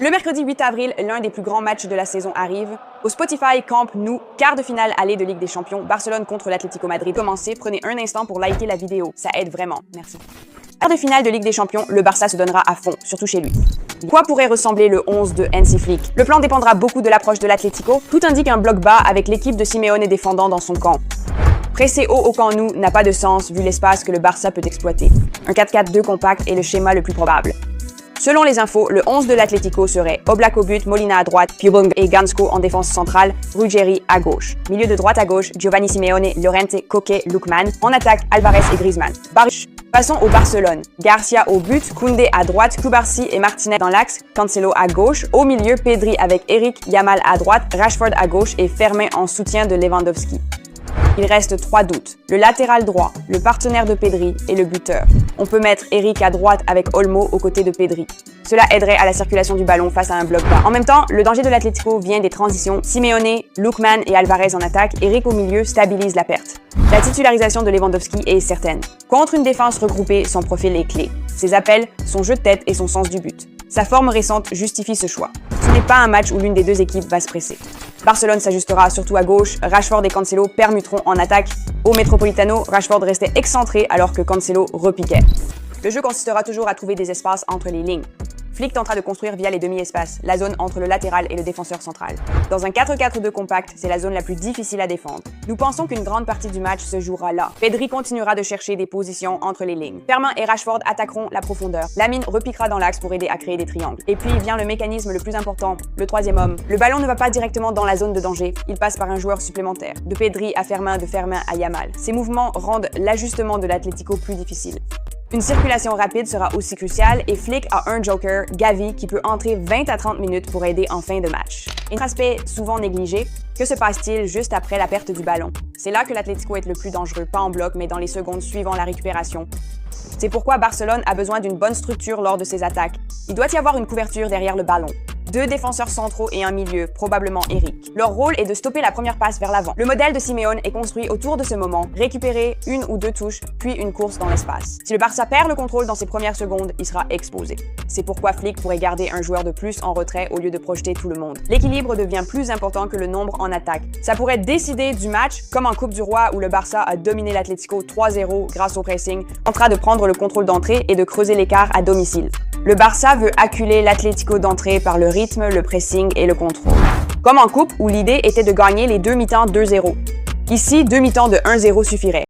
Le mercredi 8 avril, l'un des plus grands matchs de la saison arrive. Au Spotify Camp Nou, quart de finale aller de Ligue des Champions, Barcelone contre l'Atlético Madrid. Commencez, prenez un instant pour liker la vidéo, ça aide vraiment, merci. Quart de finale de Ligue des Champions, le Barça se donnera à fond, surtout chez lui. Quoi pourrait ressembler le 11 de Hansi Flick? Le plan dépendra beaucoup de l'approche de l'Atlético. Tout indique un bloc bas avec l'équipe de Simeone défendant dans son camp. Presser haut au Camp Nou n'a pas de sens vu l'espace que le Barça peut exploiter. Un 4-4-2 compact est le schéma le plus probable. Selon les infos, le 11 de l'Atlético serait Oblak au but, Molina à droite, Puyol et Gansko en défense centrale, Ruggeri à gauche. Milieu de droite à gauche, Giovanni Simeone, Llorente, Koke, Lookman. En attaque, Alvarez et Griezmann. Passons au Barcelone. Garcia au but, Koundé à droite, Cubarsí et Martinez dans l'axe, Cancelo à gauche. Au milieu, Pedri avec Eric, Yamal à droite, Rashford à gauche et Fermin en soutien de Lewandowski. Il reste 3 doutes. Le latéral droit, le partenaire de Pedri et le buteur. On peut mettre Eric à droite avec Olmo aux côtés de Pedri. Cela aiderait à la circulation du ballon face à un bloc bas. En même temps, le danger de l'Atlético vient des transitions. Simeone, Lookman et Alvarez en attaque, Eric au milieu stabilise la perte. La titularisation de Lewandowski est certaine. Contre une défense regroupée, son profil est clé. Ses appels, son jeu de tête et son sens du but. Sa forme récente justifie ce choix. Ce n'est pas un match où l'une des deux équipes va se presser. Barcelone s'ajustera surtout à gauche, Rashford et Cancelo permuteront en attaque. Au Metropolitano, Rashford restait excentré alors que Cancelo repiquait. Le jeu consistera toujours à trouver des espaces entre les lignes. Flick tentera de construire via les demi-espaces, la zone entre le latéral et le défenseur central. Dans un 4-4-2 compact, c'est la zone la plus difficile à défendre. Nous pensons qu'une grande partie du match se jouera là. Pedri continuera de chercher des positions entre les lignes. Fermin et Rashford attaqueront la profondeur. Lamine repiquera dans l'axe pour aider à créer des triangles. Et puis vient le mécanisme le plus important, le troisième homme. Le ballon ne va pas directement dans la zone de danger, il passe par un joueur supplémentaire. De Pedri à Fermin, de Fermin à Yamal. Ces mouvements rendent l'ajustement de l'Atlético plus difficile. Une circulation rapide sera aussi cruciale et Flick a un joker, Gavi, qui peut entrer 20 à 30 minutes pour aider en fin de match. Un aspect souvent négligé, que se passe-t-il juste après la perte du ballon? C'est là que l'Atlético est le plus dangereux, pas en bloc, mais dans les secondes suivant la récupération. C'est pourquoi Barcelone a besoin d'une bonne structure lors de ses attaques. Il doit y avoir une couverture derrière le ballon. 2 défenseurs centraux et un milieu, probablement Eric. Leur rôle est de stopper la première passe vers l'avant. Le modèle de Simeone est construit autour de ce moment, récupérer 1 ou 2 touches, puis une course dans l'espace. Si le Barça perd le contrôle dans ses premières secondes, il sera exposé. C'est pourquoi Flick pourrait garder un joueur de plus en retrait au lieu de projeter tout le monde. L'équilibre devient plus important que le nombre en attaque. Ça pourrait décider du match, comme en Coupe du Roi où le Barça a dominé l'Atlético 3-0 grâce au pressing, tentera de prendre le contrôle d'entrée et de creuser l'écart à domicile. Le Barça veut acculer l'Atlético d'entrée par le rythme, le pressing et le contrôle. Comme en coupe où l'idée était de gagner les 2 mi-temps 2-0. Ici, 2 mi-temps de 1-0 suffirait.